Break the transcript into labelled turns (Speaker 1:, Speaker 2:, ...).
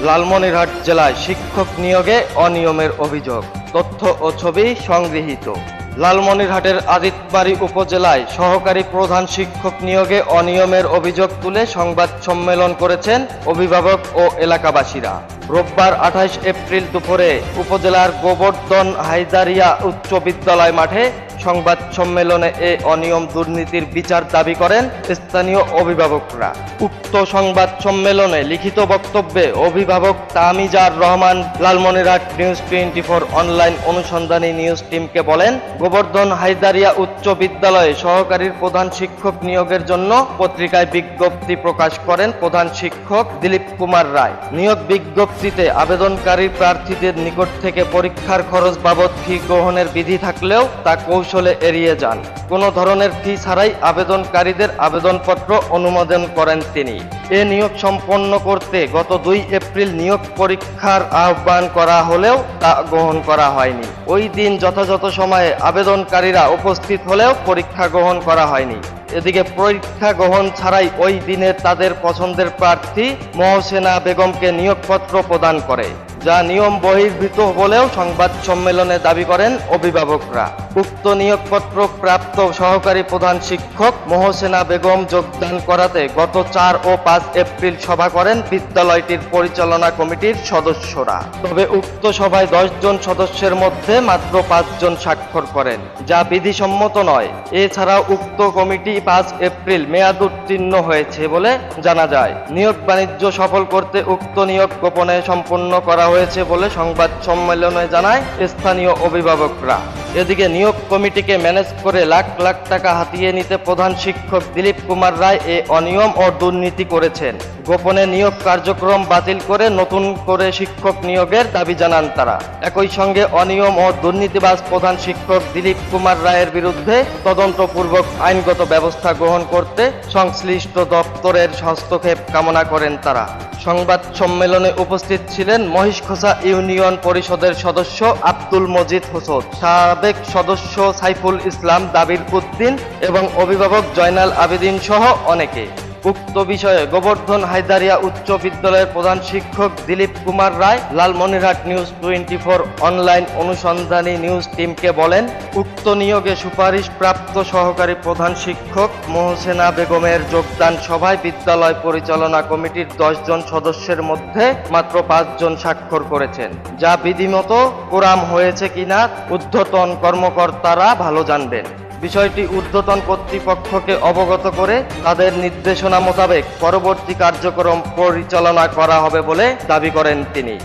Speaker 1: লালমনিরহাট জেলায় শিক্ষক নিয়োগে অনিয়মের অভিযোগ। তথ্য ও ছবি সংগৃহীত। লালমনিরহাটের আদিতবাড়ী উপজেলায় সহকারী প্রধান শিক্ষক নিয়োগে অনিয়মের অভিযোগ তুলে সংবাদ সম্মেলন করেছেন অভিভাবক ও এলাকাবাসীরা। রোববার 28 এপ্রিল দুপুরে উপজেলার গোবর্ধন হায়দারিয়া উচ্চ বিদ্যালয় মাঠে সংবাদ সম্মেলনে এ অনিয়ম দুর্নীতির বিচার দাবি করেন স্থানীয় অভিভাবকরা। উক্ত সংবাদ সম্মেলনে লিখিত বক্তব্যে অভিভাবক তামিজার রহমান লালমনিরহাট নিউজ 24 অনলাইন অনুসন্ধানী নিউজ টিমকে বলেন, গোবর্ধন হায়দারিয়া উচ্চ বিদ্যালয়ে সহকারী প্রধান শিক্ষক নিয়োগের জন্য পত্রিকায় বিজ্ঞপ্তি প্রকাশ করেন প্রধান শিক্ষক দিলীপ কুমার রায়। নিয়োগ বিজ্ঞপ্তিতে আবেদনকারী প্রার্থীদের নিকট থেকে পরীক্ষার খরচ বাবদ ফি গ্রহণের বিধি থাকলেও তা কৌশলে এড়িয়ে যান। কোনো ধরনের ফি ছাড়াই আবেদনকারীদের আবেদনপত্র অনুমোদন করেন তিনি। এ নিয়োগ সম্পন্ন করতে গত 2 এপ্রিল নিয়োগ পরীক্ষার আহ্বান করা হলেও তা গ্রহণ করা হয়নি। ওই দিন যথাযথ সময়ে আবেদনকারীরা উপস্থিত হলেও পরীক্ষা গ্রহণ করা হয়নি। এদিকে পরীক্ষা গ্রহণ ছাড়াই ওই দিনে তাদের পছন্দের প্রার্থী মহসেনা বেগমকে নিয়োগপত্র প্রদান করে, যা নিয়ম বহির্ভূত বলেও সংবাদ সম্মেলনে দাবি করেন অভিভাবকরা। উক্ত নিয়োগপত্র প্রাপ্ত সহকারী প্রধান শিক্ষক মহসেনা বেগম যোগদান করাতে গত 4 ও 5 এপ্রিল সভা করেন বিদ্যালয়টির পরিচালনা কমিটির সদস্যরা। তবে উক্ত সভায় 10 জন সদস্যের মধ্যে মাত্র 5 জন স্বাক্ষর করেন, যা বিধিসম্মত নয়। এছাড়াও উক্ত কমিটি 5 এপ্রিল মেয়াদ উত্তীর্ণ হয়েছে বলে জানা যায়। নিয়োগ বাণিজ্য সফল করতে উক্ত নিয়োগ গোপনে সম্পন্ন করা হয়েছে বলে সংবাদ সম্মেলনে জানায় স্থানীয় অভিভাবকরা। এদিকে নিয়োগ কমিটিকে ম্যানেজ করে লাখ লাখ টাকা হাতিয়ে নিতে প্রধান শিক্ষক দিলীপ কুমার রায় এ অনিয়ম ও দুর্নীতি করেছেন। গোপনে নিয়োগ কার্যক্রম বাতিল করে নতুন করে শিক্ষক নিয়োগের দাবি জানান তারা। একই সঙ্গে অনিয়ম ও দুর্নীতিবাজ প্রধান শিক্ষক দিলীপ কুমার রায়ের বিরুদ্ধে তদন্তপূর্বক আইনগত ব্যবস্থা গ্রহণ করতে সংশ্লিষ্ট দপ্তরের হস্তক্ষেপ কামনা করেন তারা। সংবাদ সম্মেলনে উপস্থিত ছিলেন মহিষখোসা ইউনিয়ন পরিষদের সদস্য আব্দুল মজিদ হোসেন, সাবেক সদস্য সাইফুল ইসলাম দাবির উদ্দিন এবং অভিভাবক জয়নাল আবেদিন সহ অনেকে। উক্ত বিষয়ে গোবর্ধন হায়দারিয়া উচ্চ বিদ্যালয়ের প্রধান শিক্ষক দিলীপ কুমার রায় লালমনিরহাট নিউজ 24 অনলাইন অনুসন্ধানী নিউজ টিমকে বলেন, উক্ত নিয়োগে সুপারিশ প্রাপ্ত সহকারী প্রধান শিক্ষক মহসেনা বেগমের যোগদান সভায় বিদ্যালয় পরিচালনা কমিটির 10 জন সদস্যের মধ্যে মাত্র 5 জন স্বাক্ষর করেছেন, যা বিধিমতো কোরাম হয়েছে কিনা ঊর্ধ্বতন কর্মকর্তারা ভালো জানবেন। বিষয়টি ঊর্ধ্বতন কর্তৃপক্ষকে অবগত করে তাদের নির্দেশনা মোতাবেক পরবর্তী কার্যক্রম পরিচালনা করা হবে বলে দাবি করেন তিনি।